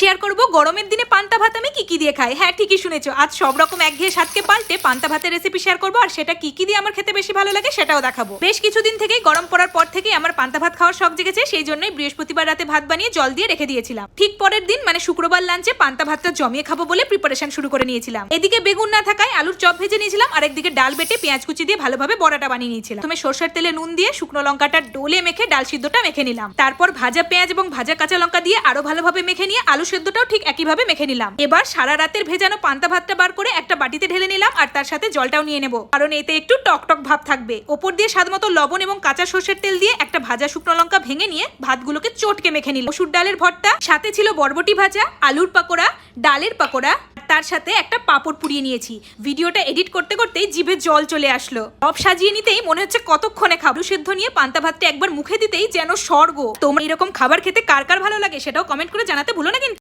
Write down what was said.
Share করব গরমের দিনে পান্তা ভাত আমি কি কি দিয়ে খাই। হ্যাঁ ঠিকই শুনেছো, আজ সব রকম একঘেয়ে স্বাদকে পাল্টে পান্তা ভাতের রেসিপি শেয়ার করবো, আর সেটা কি কি দিয়ে আমার খেতে বেশি ভালো লাগে সেটাও দেখাবো। বেশ কিছুদিন থেকেই গরম পড়ার পর থেকেই আমার পান্তা ভাত খাওয়ার শখ জেগেছে, সেই জন্যই বৃহস্পতিবার রাতে ভাত বানিয়ে জল দিয়ে রেখে দিয়েছিলাম। ঠিক পরের দিন মানে শুক্রবার লাঞ্চে পান্তা ভাতটা জমিয়ে খাবো বলে প্রিপারেশন শুরু করে নিয়েছিলাম। এদিকে বেগুন না থাকায় আলুর চপ ভেজে নিয়েছিলাম, আর একদিকে ডাল বেটে পেঁয়াজ কুচি দিয়ে ভালোভাবে বড়াটা বানিয়ে নিয়েছিলাম। প্রথমে সরষের তেলে নুন দিয়ে শুকনো লঙ্কাটা ডোলে মেখে ডাল সিদ্ধটা মেখে নিলাম। তারপর ভাজা পেঁয়াজ এবং ভাজা কাঁচা লঙ্কা দিয়ে আরো ভালোভাবে মেখে নিয়ে আলু সেদ্ধটাও ঠিক একইভাবে মেখে নিলাম। এবার সারা রাতের ভেজানো পান্তা ভাতটা বার করে একটা বাটিতে ঢেলে নিলাম, আর তার সাথে জলটাও নিয়ে নেব, কারণ এতে একটু টক টক ভাব থাকবে। ওপর দিয়ে স্বাদমতো লবণ এবং কাঁচা সরষের তেল দিয়ে একটা ভাজা শুকনো লঙ্কা ভেঙে নিয়ে ভাতগুলোকে চটকে মেখে নিলাম। মসুর ডালের ভর্তা, সাথে ছিল বরবটি ভাজা, আলুর পাকোড়া, ডালের পাকোড়া, তার সাথে একটা পাঁপড় পুড়িয়ে নিয়েছি। ভিডিওটা এডিট করতে করতেই জিভে জল চলে আসলো। সব সাজিয়ে নিতেই মনে হচ্ছে কতক্ষণে খাবো। সেদ্ধ নিয়ে পান্তা ভাতটা একবার মুখে দিতেই যেন স্বর্গ। তোমরা এরকম খাবার খেতে কার কার ভালো লাগে সেটাও কমেন্ট করে জানাতে ভুলো না কিন্তু।